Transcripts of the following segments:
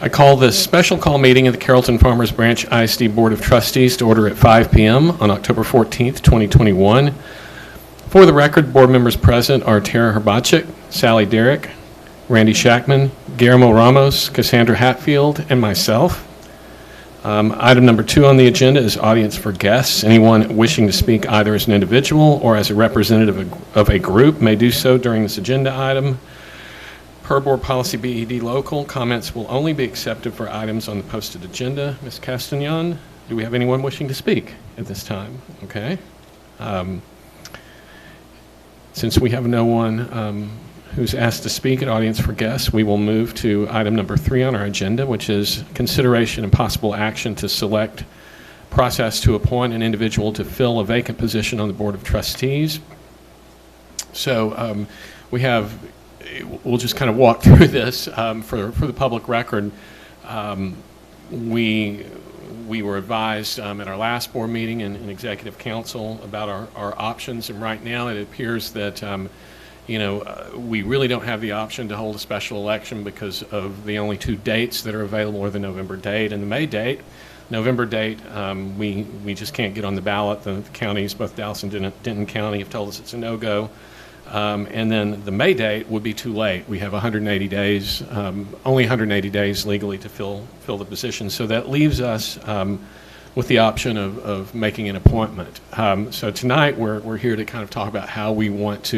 I call this special call meeting of the Carrollton-Farmers Branch ISD Board of Trustees to order at 5 p.m. on October 14th, 2021. For the record, board members present are Tara Herbachik, Sally Derrick, Randy Shackman, Guillermo Ramos, Cassandra Hatfield, and myself. Item number 2 on the agenda is audience for guests. Anyone wishing to speak either as an individual or as a representative of a group may do so during this agenda item. Per Board Policy BED Local, comments will only be accepted for items on the posted agenda. Ms. Castagnon, do we have anyone wishing to speak at this time? Okay. Since we have no one who's asked to speak at audience for guests, we will move to item number 3 on our agenda, which is consideration and possible action to select process to appoint an individual to fill a vacant position on the Board of Trustees. So we'll just kind of walk through this for the public record. We were advised at our last board meeting in Executive Council about our options, and right now it appears that we really don't have the option to hold a special election because of the only 2 dates that are available are the November date and the May date. November date, we just can't get on the ballot. The counties, both Dallas and Denton County, have told us it's a no-go. And then the May date would be too late. We have 180 days, only 180 days legally to fill the position. So that leaves us with the option of making an appointment. So tonight we're here to kind of talk about how we want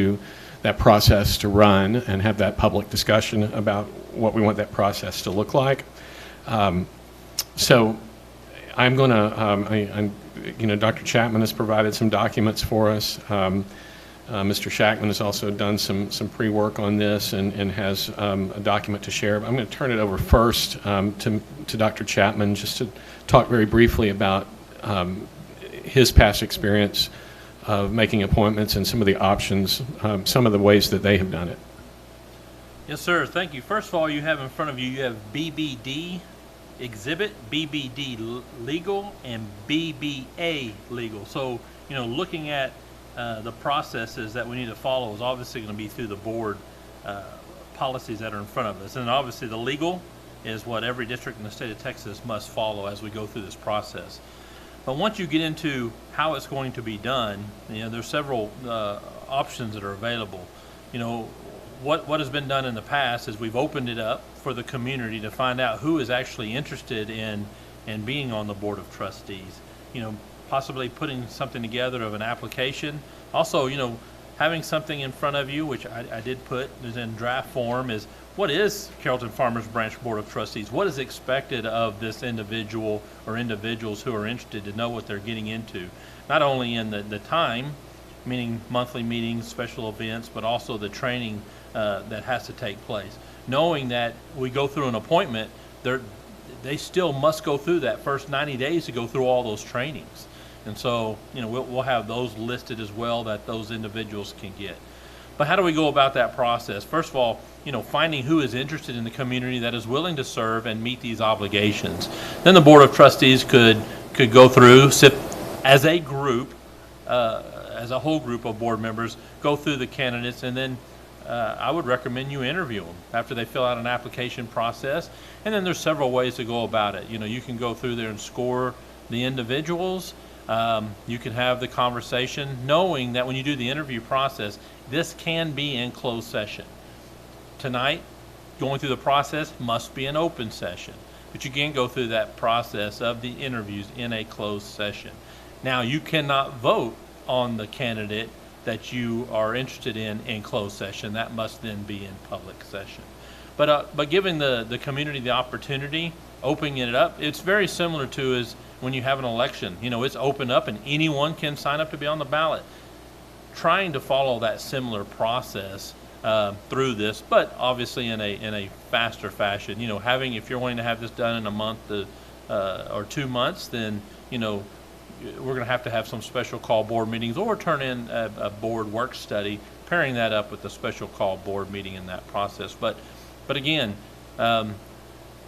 that process to run and have that public discussion about what we want that process to look like. So I'm going to, Dr. Chapman has provided some documents for us. Mr. Shackman has also done some pre-work on this and has a document to share. I'm going to turn it over first to Dr. Chapman just to talk very briefly about his past experience of making appointments and some of the options, some of the ways that they have done it. Yes, sir. Thank you. First of all, you have in front of you, you have BBD Exhibit, BBD Legal, and BBA Legal. So, looking at the processes that we need to follow is obviously going to be through the board policies that are in front of us. And obviously the legal is what every district in the state of Texas must follow as we go through this process. But once you get into how it's going to be done, there's several options that are available. What has been done in the past is we've opened it up for the community to find out who is actually interested in being on the Board of Trustees. Possibly putting something together of an application. Also, having something in front of you, which I did put is in draft form, is what is Carrollton-Farmers Branch Board of Trustees? What is expected of this individual or individuals who are interested to know what they're getting into? Not only in the time, meaning monthly meetings, special events, but also the training that has to take place. Knowing that we go through an appointment, they still must go through that first 90 days to go through all those trainings. And so, we'll have those listed as well that those individuals can get. But how do we go about that process? First of all, finding who is interested in the community that is willing to serve and meet these obligations. Then the Board of Trustees could go through, sit as a group, as a whole group of board members, go through the candidates, and then I would recommend you interview them after they fill out an application process. And then there's several ways to go about it. You can go through there and score the individuals. You can have the conversation knowing that when you do the interview process, this can be in closed session. Tonight, going through the process must be an open session, but you can go through that process of the interviews in a closed session. Now, you cannot vote on the candidate that you are interested in closed session. That must then be in public session. But giving the community the opportunity, opening it up, it's very similar to as when you have an election. It's open up and anyone can sign up to be on the ballot. Trying to follow that similar process through this, but obviously in a faster fashion. If you're wanting to have this done in a month or 2 months, then we're going to have some special call board meetings or turn in a board work study, pairing that up with the special call board meeting in that process. But again,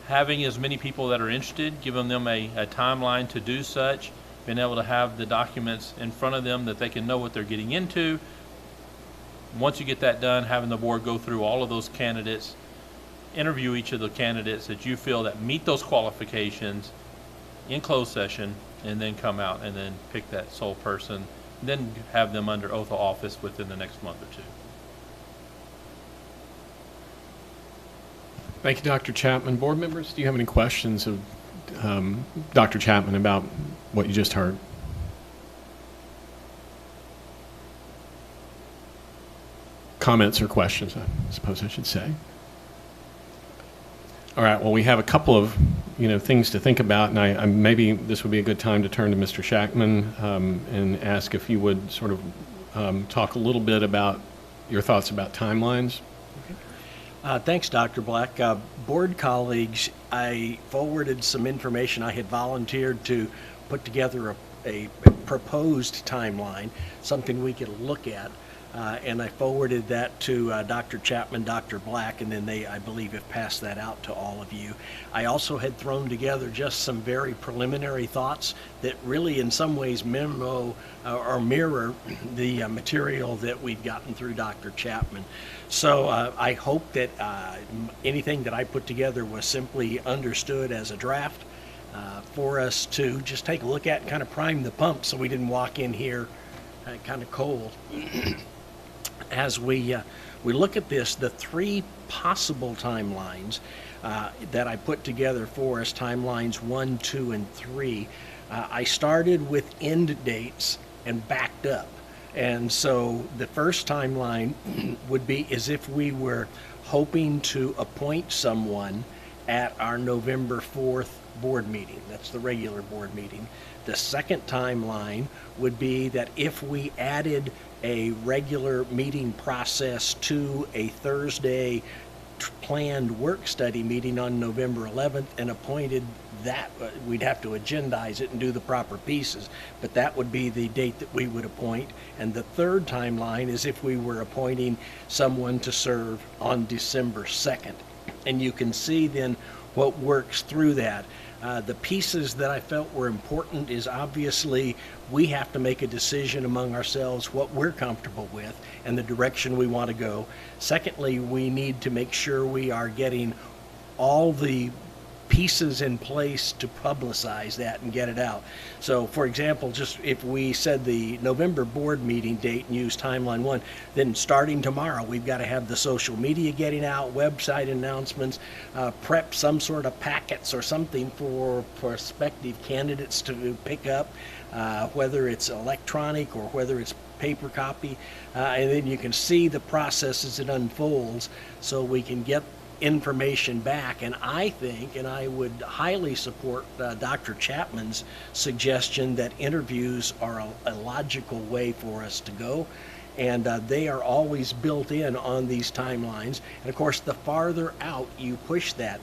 having as many people that are interested, giving them a timeline to do such, being able to have the documents in front of them that they can know what they're getting into. Once you get that done, having the board go through all of those candidates, interview each of the candidates that you feel that meet those qualifications in closed session, and then come out and then pick that sole person, then have them under oath of office within the next month or two. Thank you, Dr. Chapman. Board members, do you have any questions of Dr. Chapman about what you just heard? Comments or questions, I suppose I should say. All right, well, we have a couple of things to think about, and I maybe this would be a good time to turn to Mr. Shackman and ask if you would sort of talk a little bit about your thoughts about timelines. Thanks, Dr. Black. Board colleagues, I forwarded some information. I had volunteered to put together a proposed timeline, something we could look at, and I forwarded that to Dr. Chapman, Dr. Black, and then they, I believe, have passed that out to all of you. I also had thrown together just some very preliminary thoughts that really in some ways mirror the material that we've gotten through Dr. Chapman. So I hope that anything that I put together was simply understood as a draft for us to just take a look at and kind of prime the pump so we didn't walk in here kind of cold. As we look at this, the three possible timelines that I put together for us, timelines 1, 2, and 3, I started with end dates and backed up. And so the first timeline would be as if we were hoping to appoint someone at our November 4th board meeting. That's the regular board meeting. The second timeline would be that if we added a regular meeting process to a Thursday planned work study meeting on November 11th and appointed that, we'd have to agendize it and do the proper pieces, but that would be the date that we would appoint. And the third timeline is if we were appointing someone to serve on December 2nd. And you can see then what works through that. The pieces that I felt were important is obviously we have to make a decision among ourselves what we're comfortable with and the direction we want to go. Secondly, we need to make sure we are getting all the pieces in place to publicize that and get it out. So for example, just if we said the November board meeting date and use timeline 1, then starting tomorrow we've got to have the social media getting out, website announcements, prep some sort of packets or something for prospective candidates to pick up, whether it's electronic or whether it's paper copy, and then you can see the process as it unfolds so we can get information back. And I think, and I would highly support Dr. Chapman's suggestion that interviews are a logical way for us to go, and they are always built in on these timelines. And of course, the farther out you push that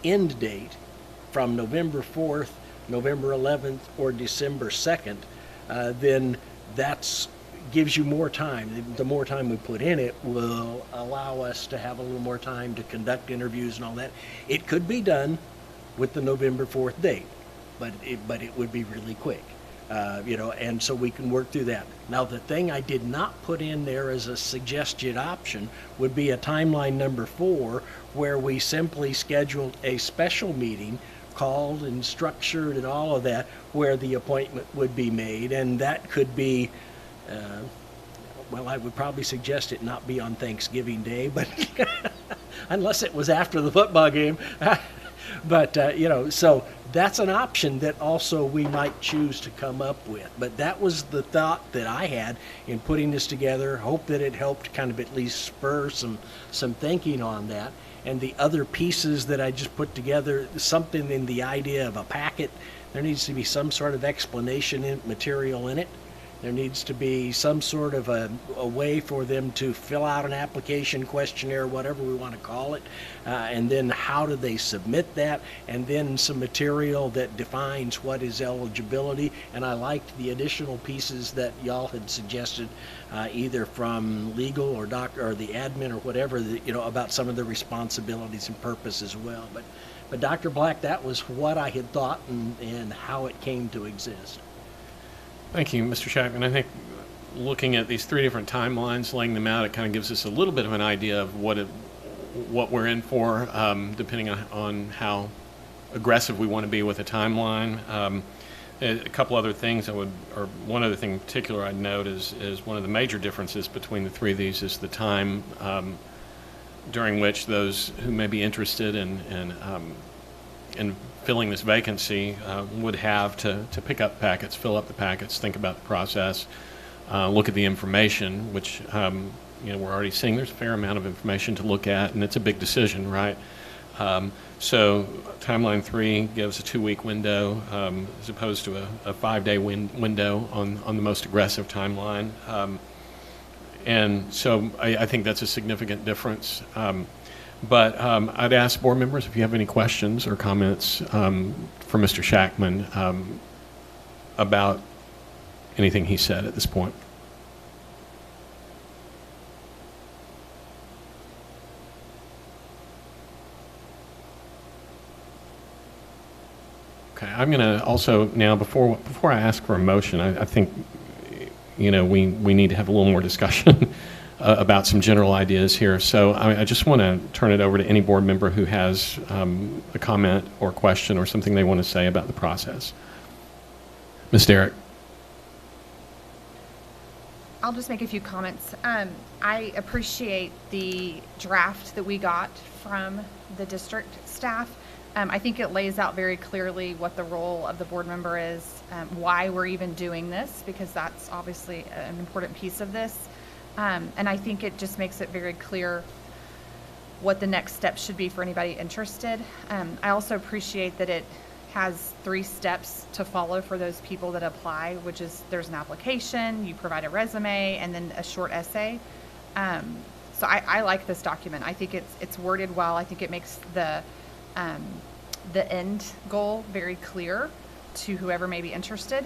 end date from November 4th, November 11th, or December 2nd, then that's gives you more time. The more time we put in it will allow us to have a little more time to conduct interviews and all that. It could be done with the November 4th date, but it would be really quick, and so we can work through that. Now, the thing I did not put in there as a suggested option would be a timeline number 4, where we simply scheduled a special meeting called and structured and all of that, where the appointment would be made, and that could be well, I would probably suggest it not be on Thanksgiving Day, but unless it was after the football game. But, so that's an option that also we might choose to come up with. But that was the thought that I had in putting this together. Hope that it helped kind of at least spur some thinking on that. And the other pieces that I just put together, something in the idea of a packet, there needs to be some sort of explanation material in it. There needs to be some sort of a way for them to fill out an application, questionnaire, whatever we want to call it, and then how do they submit that, and then some material that defines what is eligibility. And I liked the additional pieces that y'all had suggested, either from legal or or the admin or whatever, about some of the responsibilities and purpose as well. But Dr. Black, that was what I had thought and how it came to exist. Thank you, Mr. Shackman. I think looking at these 3 different timelines, laying them out, it kind of gives us a little bit of an idea of what we're in for, depending on how aggressive we want to be with a timeline. A couple other things or one other thing in particular I'd note is one of the major differences between the three of these is the time during which those who may be interested in filling this vacancy would have to pick up packets, fill up the packets, think about the process, look at the information, which we're already seeing there's a fair amount of information to look at, and it's a big decision, right? So timeline 3 gives a 2-week window as opposed to a 5-day window on the most aggressive timeline. And so I think that's a significant difference. But I'd ask board members if you have any questions or comments for Mr. Shackman about anything he said at this point. Okay, I'm going to also now, before I ask for a motion, I think we need to have a little more discussion about some general ideas here. So I just want to turn it over to any board member who has a comment or question or something they want to say about the process. Ms. Derrick. I'll just make a few comments. I appreciate the draft that we got from the district staff. I think it lays out very clearly what the role of the board member is, why we're even doing this, because that's obviously an important piece of this. And I think it just makes it very clear what the next steps should be for anybody interested. I also appreciate that it has 3 steps to follow for those people that apply, which is there's an application, you provide a resume, and then a short essay. So I like this document. I think it's worded well. I think it makes the end goal very clear to whoever may be interested.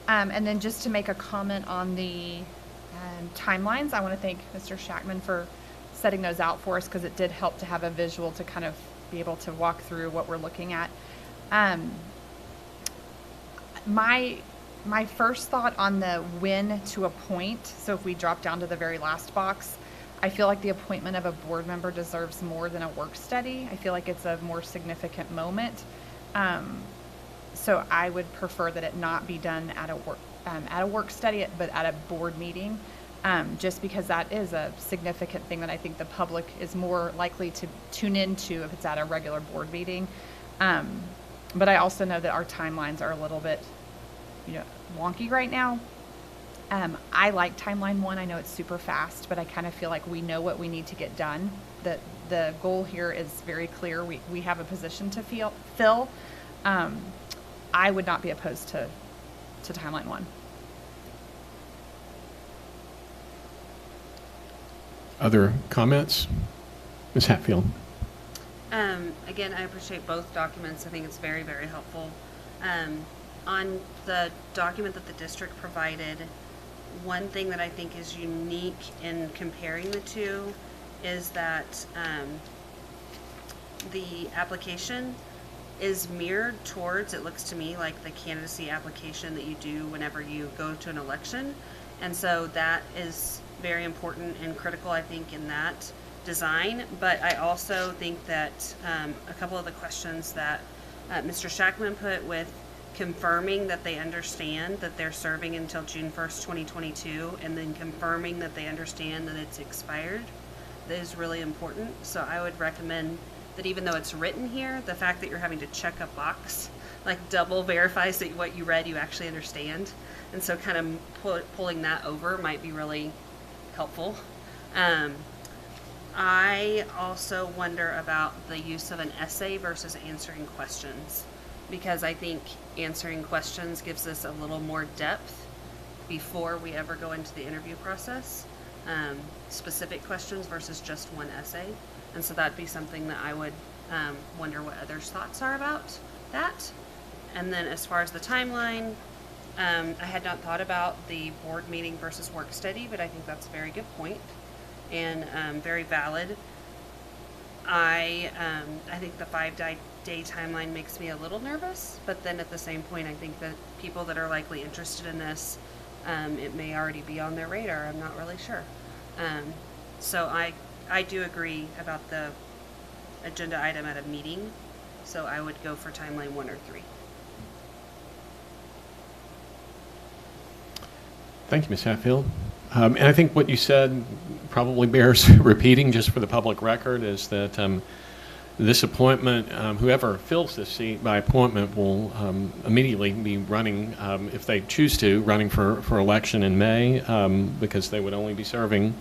And then just to make a comment on the timelines, I want to thank Mr. Shackman for setting those out for us, because it did help to have a visual to kind of be able to walk through what we're looking at. My first thought on the when to appoint, so if we drop down to the very last box, I feel like the appointment of a board member deserves more than a work study. I feel like it's a more significant moment. So I would prefer that it not be done at a work study, but at a board meeting, just because that is a significant thing that I think the public is more likely to tune into if it's at a regular board meeting. But I also know that our timelines are a little bit, wonky right now. I like timeline 1. I know it's super fast, but I kind of feel like we know what we need to get done. The goal here is very clear. We have a position to fill. I would not be opposed to timeline 1. Other comments? Ms. Hatfield. Again, I appreciate both documents. I think it's very, very helpful. On the document that the district provided, one thing that I think is unique in comparing the two is that the application is mirrored towards, it looks to me like the candidacy application that you do whenever you go to an election. And so that is very important and critical, I think, in that design. But I also think that a couple of the questions that Mr. Shackman put with confirming that they understand that they're serving until June 1st, 2022, and then confirming that they understand that it's expired, that is really important. So I would recommend that even though it's written here, the fact that you're having to check a box like double verifies that what you read you actually understand. And so kind of pulling that over might be really helpful. I also wonder about the use of an essay versus answering questions, because I think answering questions gives us a little more depth before we ever go into the interview process. Specific questions versus just one essay. And so that'd be something that I would wonder what others' thoughts are about that. And then as far as the timeline, I had not thought about the board meeting versus work study, but I think that's a very good point and very valid. I think the 5-day timeline makes me a little nervous, but then at the same point, I think that people that are likely interested in this, it may already be on their radar. I'm not really sure. So I do agree about the agenda item at a meeting. So I would go for timeline 1 or 3. Thank you, Ms. Hatfield. And I think what you said probably bears repeating just for the public record is that this appointment, whoever fills this seat by appointment will immediately be running, if they choose to, running for election in May, because they would only be serving,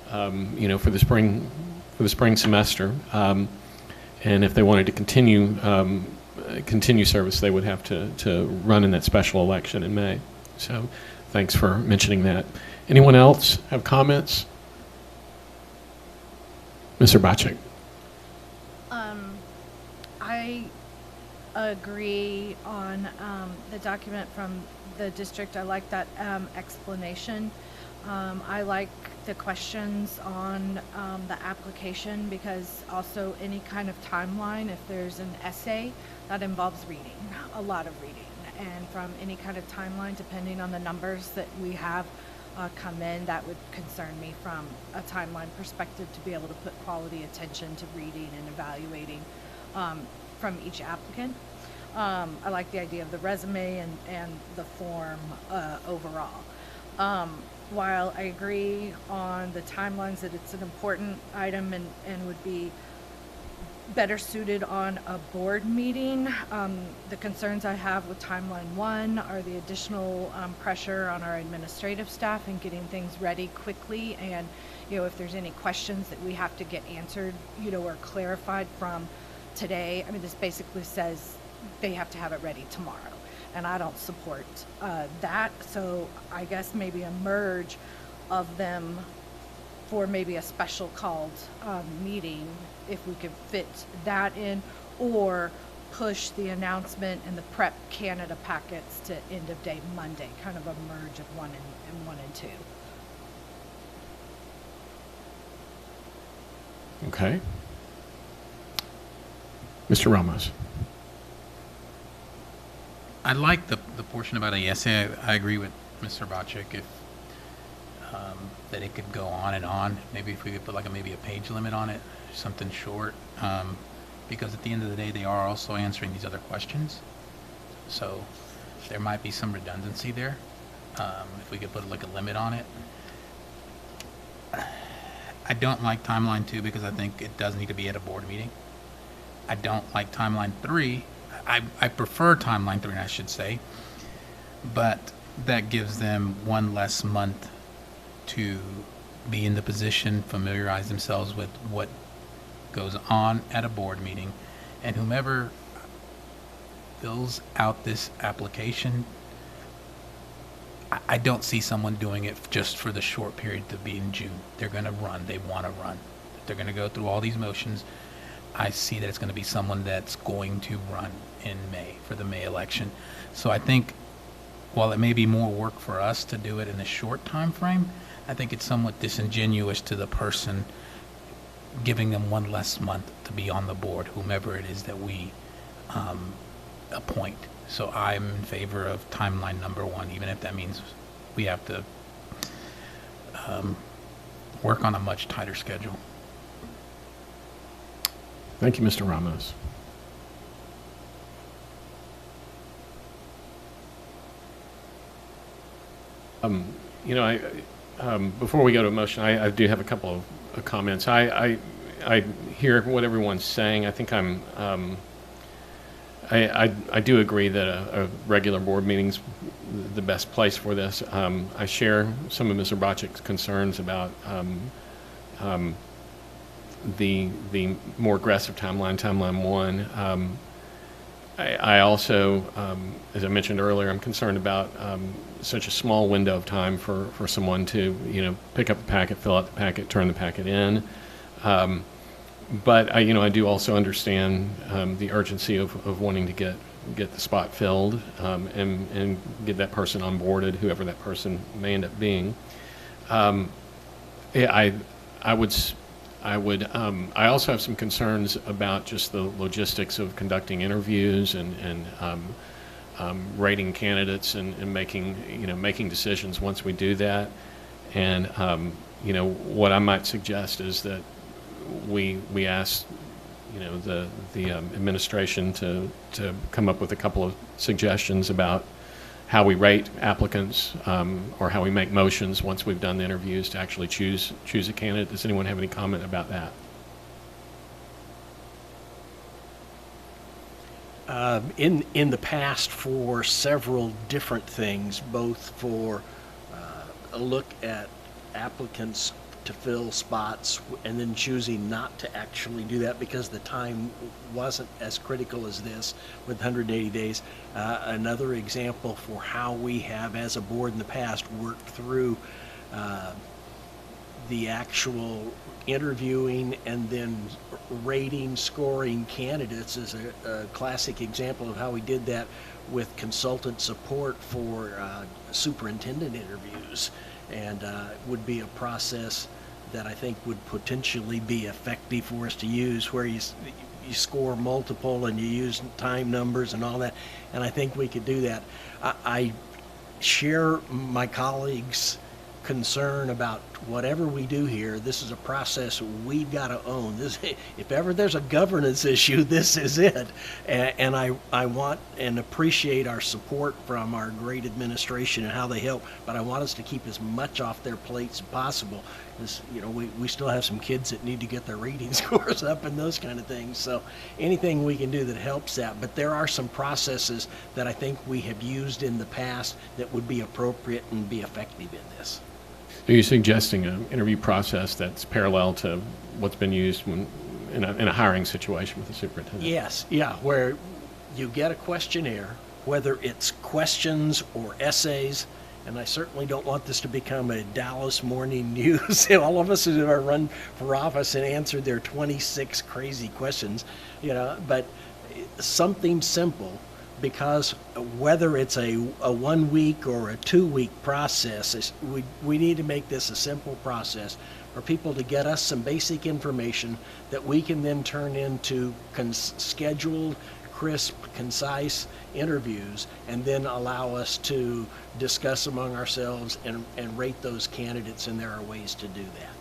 for the spring semester. And if they wanted to continue service, they would have to run in that special election in May. So thanks for mentioning that. Anyone else have comments? Mr. Bacek. I agree on the document from the district. I like that explanation. I like the questions on the application, because also any kind of timeline, if there's an essay, that involves reading, a lot of reading. And from any kind of timeline, depending on the numbers that we have come in, that would concern me from a timeline perspective, to be able to put quality attention to reading and evaluating from each applicant. I like the idea of the resume and the form overall. While I agree on the timelines that it's an important item and would be better suited on a board meeting, the concerns I have with timeline 1 are the additional pressure on our administrative staff in getting things ready quickly, and if there's any questions that we have to get answered, or clarified from today. I mean, this basically says they have to have it ready tomorrow, and I don't support that. So I guess maybe a merge of them for maybe a special called meeting, if we could fit that in, or push the announcement and the prep Canada packets to end of day Monday, kind of a merge of 1 and 2. Okay. Mr. Ramos. I like the portion about a essay. I agree with Mr. Bacek if that it could go on and on. Maybe if we could put maybe a page limit on it, something short, because at the end of the day, they are also answering these other questions. So there might be some redundancy there. If we could put a limit on it. I don't like timeline 2 because I think it does need to be at a board meeting. I don't like timeline 3. I prefer timeline 3, I should say, but that gives them 1 less month to be in the position, familiarize themselves with what goes on at a board meeting, and whomever fills out this application, I don't see someone doing it just for the short period to be in June. They're going to run. They want to run. They're going to go through all these motions. I see that it's going to be someone that's going to run in May for the May election. So I think while it may be more work for us to do it in a short time frame, I think it's somewhat disingenuous to the person giving them 1 less month to be on the board, whomever it is that we appoint. So I'm in favor of timeline number 1, even if that means we have to work on a much tighter schedule. Thank you, Mr. Ramos. Before we go to a motion, I do have a couple of comments. I hear what everyone's saying. I think I do agree that a regular board meeting's the best place for this. I share some of Mr. Bacek's concerns about the more aggressive timeline 1. I also, as I mentioned earlier, I'm concerned about such a small window of time for someone to, pick up the packet, fill out the packet, turn the packet in. But I do also understand the urgency of wanting to get the spot filled and get that person onboarded, whoever that person may end up being. I also have some concerns about just the logistics of conducting interviews and rating candidates and making decisions once we do that. And what I might suggest is that we ask the administration to come up with a couple of suggestions about how we rate applicants, or how we make motions once we've done the interviews to actually choose a candidate. Does anyone have any comment about that? In the past, for several different things, both for a look at applicants to fill spots and then choosing not to actually do that because the time wasn't as critical as this with 180 days. Another example for how we have, as a board in the past, worked through the actual interviewing and then rating, scoring candidates is a classic example of how we did that with consultant support for superintendent interviews, and would be a process that I think would potentially be effective for us to use, where you score multiple and you use time numbers and all that, and I think we could do that. I share my colleagues' concern about whatever we do here. This is a process we've got to own. This, if ever there's a governance issue, this is it. And I want and appreciate our support from our great administration and how they help, but I want us to keep as much off their plates as possible. Because, we still have some kids that need to get their reading scores up and those kind of things. So anything we can do that helps that. But there are some processes that I think we have used in the past that would be appropriate and be effective in this. Are you suggesting an interview process that's parallel to what's been used in a hiring situation with the superintendent? Yes, yeah, where you get a questionnaire, whether it's questions or essays, and I certainly don't want this to become a Dallas Morning News. All of us who have run for office and answered their 26 crazy questions, but something simple. Because whether it's a 1 week or a 2 week process, we need to make this a simple process for people to get us some basic information that we can then turn into scheduled, crisp, concise interviews, and then allow us to discuss among ourselves and rate those candidates, and there are ways to do that.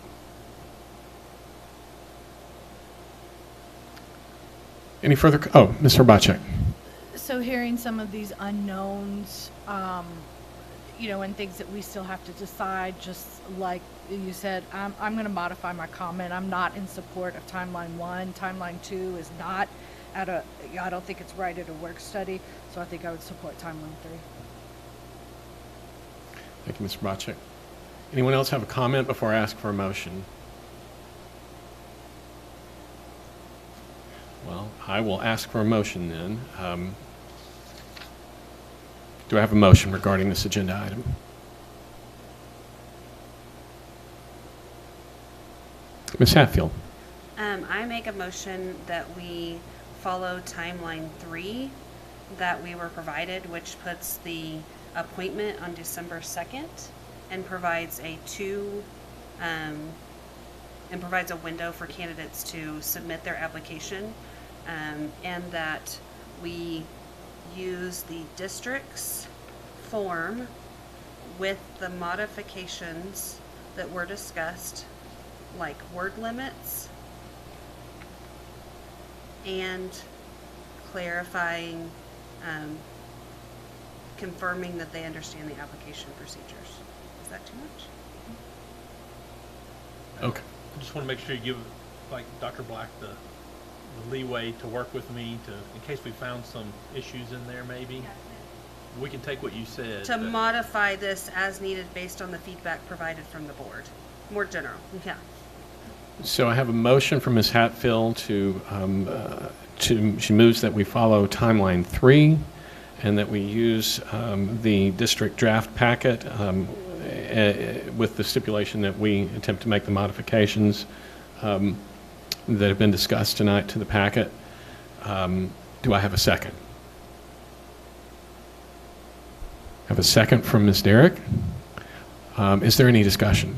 Any further? Oh, Mr. Bacek. So hearing some of these unknowns, and things that we still have to decide, just like you said, I'm going to modify my comment. I'm not in support of timeline 1. Timeline 2 is not I don't think it's right at a work study, so I think I would support timeline 3. Thank you, Mr. Bacek. Anyone else have a comment before I ask for a motion? Well, I will ask for a motion then. Do I have a motion regarding this agenda item? Ms. Hatfield. I make a motion that we follow timeline 3 that we were provided, which puts the appointment on December 2nd and provides a window for candidates to submit their application, and that we use the district's form with the modifications that were discussed, like word limits and clarifying, confirming that they understand the application procedures. Is that too much? Okay. I just want to make sure you give, like Dr. Black, the leeway to work with me in case we found some issues in there maybe. We can take what you said. To modify this as needed based on the feedback provided from the board. More general, yeah. So I have a motion from Ms. Hatfield she moves that we follow timeline 3 and that we use the district draft packet with the stipulation that we attempt to make the modifications that have been discussed tonight to the packet. Do I have a second? I have a second from Ms. Derrick. Is there any discussion?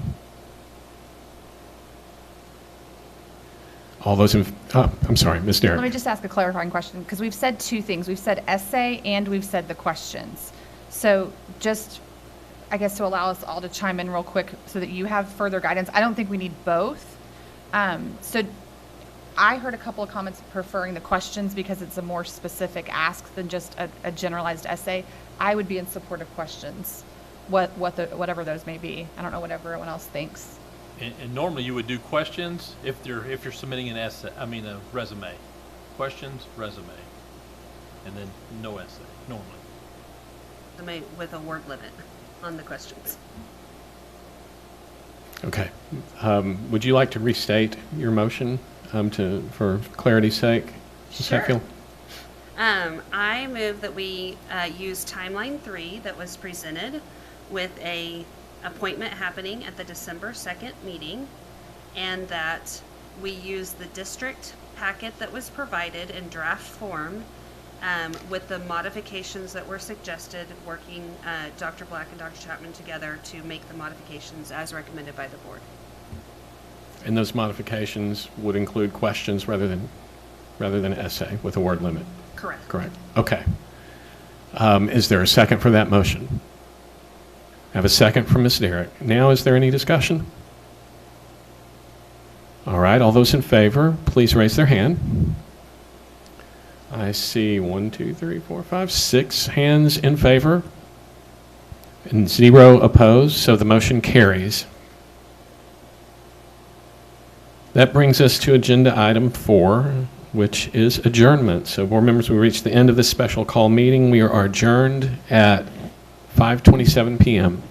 All those I'm sorry, Ms. Derrick. Let me just ask a clarifying question, because we've said two things. We've said essay and we've said the questions. So just, I guess, to allow us all to chime in real quick so that you have further guidance. I don't think we need both. So I heard a couple of comments preferring the questions because it's a more specific ask than just a generalized essay. I would be in support of questions, whatever those may be. I don't know what everyone else thinks. And normally you would do questions if you're submitting an essay, a resume. Questions, resume. And then no essay, normally. With a word limit on the questions. Okay. Would you like to restate your motion for clarity's sake, Ms. Sure. Hatfield? I move that we use timeline 3 that was presented with a appointment happening at the December 2nd meeting, and that we use the district packet that was provided in draft form with the modifications that were suggested, working Dr. Black and Dr. Chapman together to make the modifications as recommended by the board. And those modifications would include questions rather than essay with a word limit? Correct. Correct. Okay. Is there a second for that motion? I have a second from Ms. Derrick. Now, is there any discussion? All right, all those in favor, please raise their hand. I see 1, 2, 3, 4, 5, 6 hands in favor and 0 opposed, so the motion carries. That brings us to agenda item 4, which is adjournment. So, board members, we reached the end of this special call meeting. We are adjourned at 5:27 p.m.